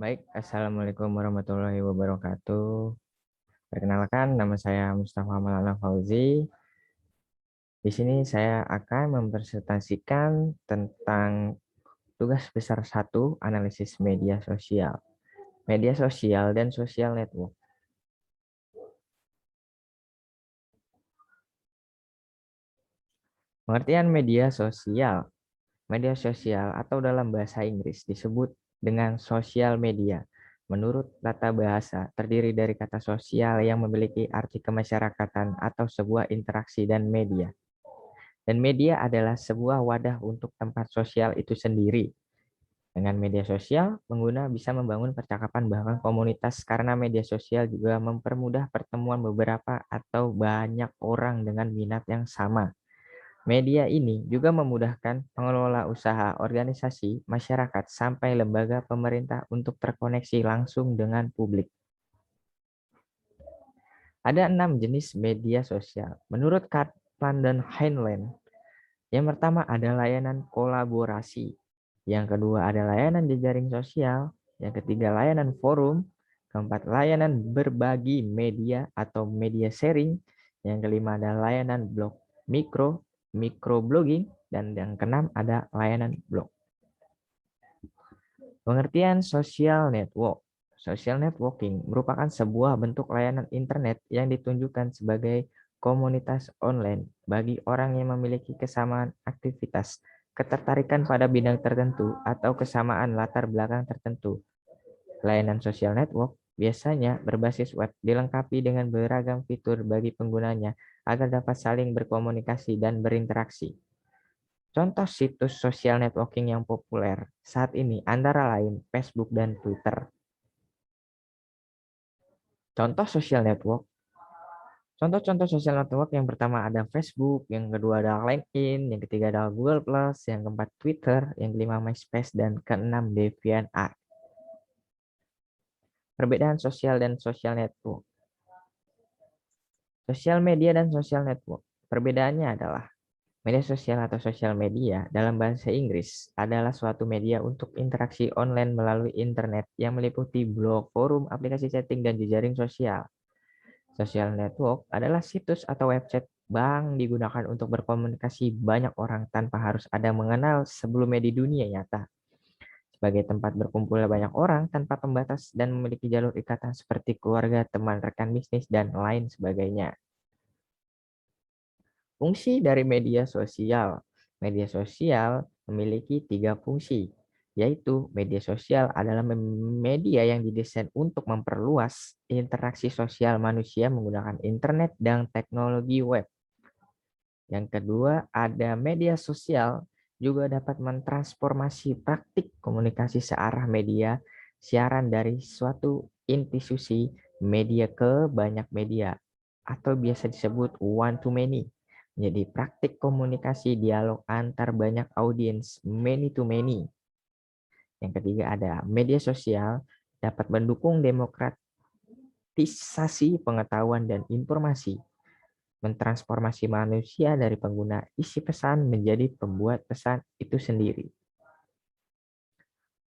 Baik, Assalamualaikum warahmatullahi wabarakatuh. Perkenalkan, nama saya Mustafa Malala Fauzi. Di sini saya akan mempresentasikan tentang tugas besar 1, analisis media sosial dan sosial network. Pengertian media sosial atau dalam bahasa Inggris disebut dengan sosial media. Menurut tata bahasa, terdiri dari kata sosial yang memiliki arti kemasyarakatan atau sebuah interaksi dan media. Dan media adalah sebuah wadah untuk tempat sosial itu sendiri. Dengan media sosial, pengguna bisa membangun percakapan bahkan komunitas karena media sosial juga mempermudah pertemuan beberapa atau banyak orang dengan minat yang sama. Media ini juga memudahkan pengelola usaha, organisasi, masyarakat, sampai lembaga pemerintah untuk terkoneksi langsung dengan publik. Ada 6 jenis media sosial. Menurut Kaplan dan Heinlein, yang pertama ada layanan kolaborasi. Yang kedua ada layanan jejaring sosial. Yang ketiga layanan forum. Keempat layanan berbagi media atau media sharing. Yang kelima ada layanan blog microblogging. Dan yang keenam ada layanan blog. Pengertian social network. Social networking merupakan sebuah bentuk layanan internet yang ditunjukkan sebagai komunitas online bagi orang yang memiliki kesamaan aktivitas, ketertarikan pada bidang tertentu, atau kesamaan latar belakang tertentu. Layanan social network biasanya berbasis web, dilengkapi dengan beragam fitur bagi penggunanya agar dapat saling berkomunikasi dan berinteraksi. Contoh situs social networking yang populer saat ini antara lain Facebook dan Twitter. Contoh social network. Contoh-contoh social network yang pertama ada Facebook, yang kedua ada LinkedIn, yang ketiga ada Google+, yang keempat Twitter, yang kelima MySpace, dan keenam DeviantArt. Perbedaan sosial dan social network. Sosial media dan social network. Perbedaannya adalah media sosial atau sosial media dalam bahasa Inggris adalah suatu media untuk interaksi online melalui internet yang meliputi blog, forum, aplikasi chatting, dan jejaring sosial. Social network adalah situs atau website yang digunakan untuk berkomunikasi banyak orang tanpa harus ada mengenal sebelumnya di dunia nyata. Sebagai tempat berkumpulnya banyak orang tanpa pembatas dan memiliki jalur ikatan seperti keluarga, teman, rekan bisnis, dan lain sebagainya. Fungsi dari media sosial. Media sosial memiliki 3 fungsi, yaitu media sosial adalah media yang didesain untuk memperluas interaksi sosial manusia menggunakan internet dan teknologi web. Yang kedua, ada media sosial juga dapat mentransformasi praktik komunikasi searah media siaran dari suatu institusi media ke banyak media, atau biasa disebut one to many. Menjadi praktik komunikasi dialog antar banyak audiens, many to many. Yang ketiga ada media sosial dapat mendukung demokratisasi pengetahuan dan informasi, mentransformasi manusia dari pengguna isi pesan menjadi pembuat pesan itu sendiri.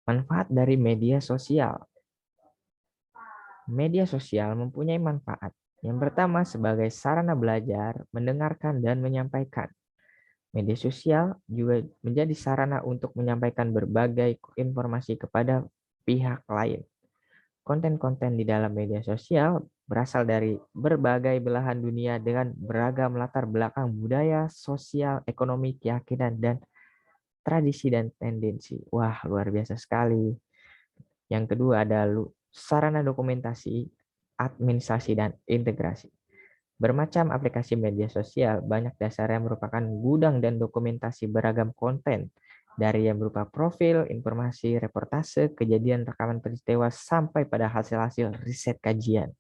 Manfaat dari media sosial. Media sosial mempunyai manfaat. Yang pertama sebagai sarana belajar, mendengarkan, dan menyampaikan. Media sosial juga menjadi sarana untuk menyampaikan berbagai informasi kepada pihak lain. Konten-konten di dalam media sosial berasal dari berbagai belahan dunia dengan beragam latar belakang budaya, sosial, ekonomi, keyakinan, dan tradisi dan tendensi. Wah, luar biasa sekali. Yang kedua ada sarana dokumentasi, administrasi, dan integrasi. Bermacam aplikasi media sosial banyak dasarnya merupakan gudang dan dokumentasi beragam konten, dari yang berupa profil, informasi, reportase, kejadian, rekaman peristiwa, sampai pada hasil-hasil riset kajian.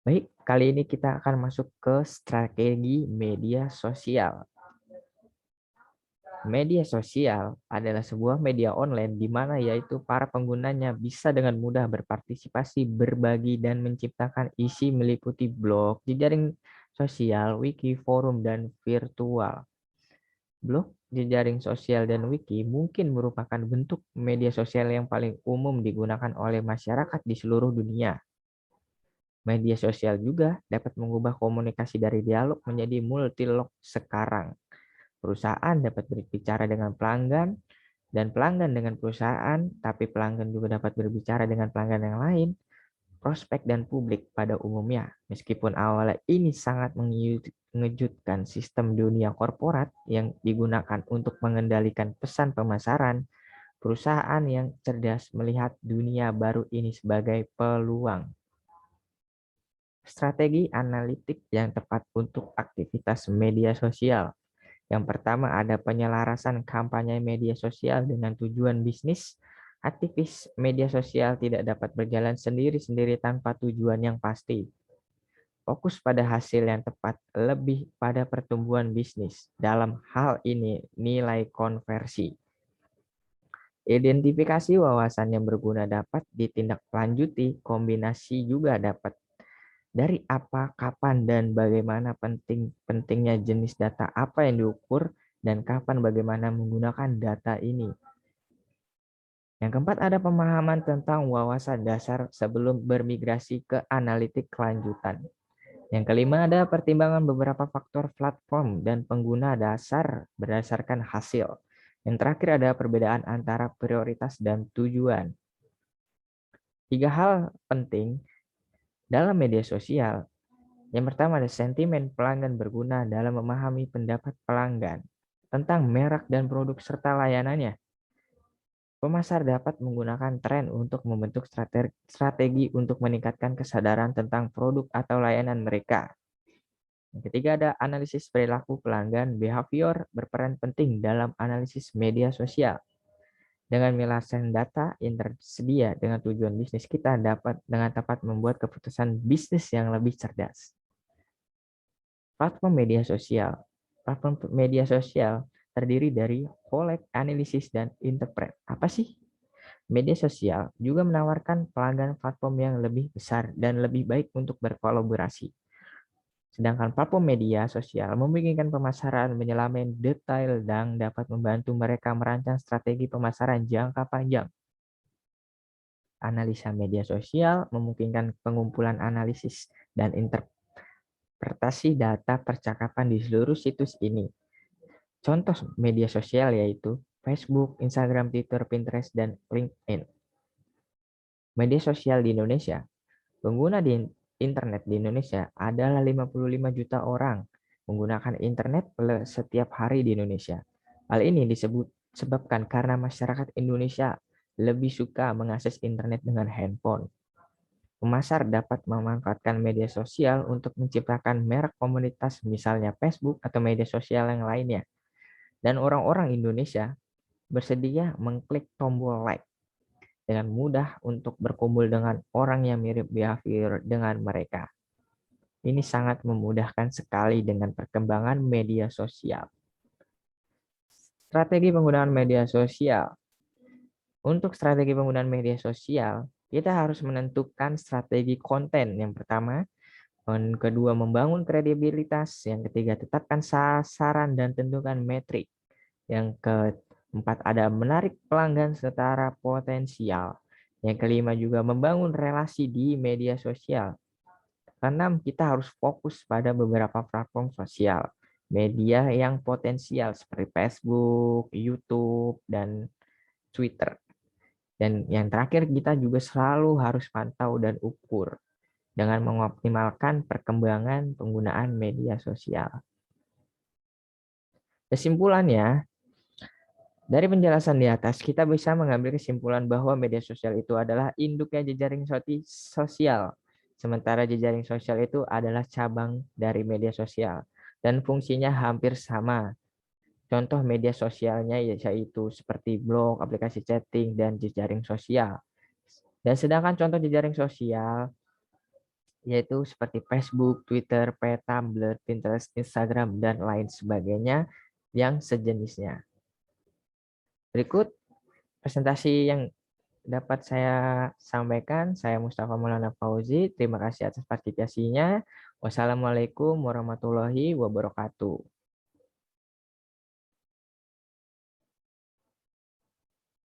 Baik, kali ini kita akan masuk ke strategi media sosial. Media sosial adalah sebuah media online di mana yaitu para penggunanya bisa dengan mudah berpartisipasi, berbagi, dan menciptakan isi meliputi blog, jejaring sosial, wiki, forum, dan virtual. Blog, jejaring sosial, dan wiki mungkin merupakan bentuk media sosial yang paling umum digunakan oleh masyarakat di seluruh dunia. Media sosial juga dapat mengubah komunikasi dari dialog menjadi multilog sekarang. Perusahaan dapat berbicara dengan pelanggan, dan pelanggan dengan perusahaan, tapi pelanggan juga dapat berbicara dengan pelanggan yang lain, prospek dan publik pada umumnya. Meskipun awalnya ini sangat mengejutkan sistem dunia korporat yang digunakan untuk mengendalikan pesan pemasaran, perusahaan yang cerdas melihat dunia baru ini sebagai peluang. Strategi analitik yang tepat untuk aktivitas media sosial. Yang pertama ada penyelarasan kampanye media sosial dengan tujuan bisnis. Aktivis media sosial tidak dapat berjalan sendiri-sendiri tanpa tujuan yang pasti. Fokus pada hasil yang tepat lebih pada pertumbuhan bisnis. Dalam hal ini nilai konversi. Identifikasi wawasan yang berguna dapat ditindaklanjuti, kombinasi juga dapat. Dari apa, kapan, dan bagaimana pentingnya jenis data apa yang diukur, dan kapan bagaimana menggunakan data ini. Yang keempat ada pemahaman tentang wawasan dasar sebelum bermigrasi ke analitik kelanjutan. Yang kelima ada pertimbangan beberapa faktor platform dan pengguna dasar berdasarkan hasil. Yang terakhir ada perbedaan antara prioritas dan tujuan. 3 hal penting dalam media sosial. Yang pertama ada sentimen pelanggan berguna dalam memahami pendapat pelanggan tentang merek dan produk serta layanannya. Pemasar dapat menggunakan tren untuk membentuk strategi untuk meningkatkan kesadaran tentang produk atau layanan mereka. Yang ketiga ada analisis perilaku pelanggan, behavior berperan penting dalam analisis media sosial. Dengan melansir data yang tersedia dengan tujuan bisnis, kita dapat dengan tepat membuat keputusan bisnis yang lebih cerdas. Platform media sosial. Platform media sosial terdiri dari collect, analisis, dan interpret. Apa sih? Media sosial juga menawarkan pelanggan platform yang lebih besar dan lebih baik untuk berkolaborasi. Sedangkan platform media sosial memungkinkan pemasaran menyelamin detail dan dapat membantu mereka merancang strategi pemasaran jangka panjang. Analisa media sosial memungkinkan pengumpulan analisis dan interpretasi data percakapan di seluruh situs ini. Contoh media sosial yaitu Facebook, Instagram, Twitter, Pinterest, dan LinkedIn. Media sosial di Indonesia. Pengguna di internet di Indonesia adalah 55 juta orang menggunakan internet setiap hari di Indonesia. Hal ini disebabkan karena masyarakat Indonesia lebih suka mengakses internet dengan handphone. Pemasar dapat memanfaatkan media sosial untuk menciptakan merek komunitas, misalnya Facebook atau media sosial yang lainnya. Dan orang-orang Indonesia bersedia mengklik tombol like dengan mudah untuk berkumpul dengan orang yang mirip behavior dengan mereka. Ini sangat memudahkan sekali dengan perkembangan media sosial. Strategi penggunaan media sosial. Untuk strategi penggunaan media sosial, kita harus menentukan strategi konten. Yang pertama, yang kedua membangun kredibilitas, yang ketiga tetapkan sasaran dan tentukan metrik. Yang keempat ada menarik pelanggan secara potensial. Yang kelima juga membangun relasi di media sosial. Keenam, kita harus fokus pada beberapa platform sosial media yang potensial seperti Facebook, YouTube, dan Twitter. Dan yang terakhir, kita juga selalu harus pantau dan ukur dengan mengoptimalkan perkembangan penggunaan media sosial. Kesimpulannya, dari penjelasan di atas, kita bisa mengambil kesimpulan bahwa media sosial itu adalah induknya jejaring sosial. Sementara jejaring sosial itu adalah cabang dari media sosial dan fungsinya hampir sama. Contoh media sosialnya yaitu seperti blog, aplikasi chatting, dan jejaring sosial. Dan sedangkan contoh jejaring sosial yaitu seperti Facebook, Twitter, Tumblr, Pinterest, Instagram, dan lain sebagainya yang sejenisnya. Berikut presentasi yang dapat saya sampaikan. Saya Mustafa Maulana Fauzi. Terima kasih atas partisipasinya. Wassalamualaikum warahmatullahi wabarakatuh.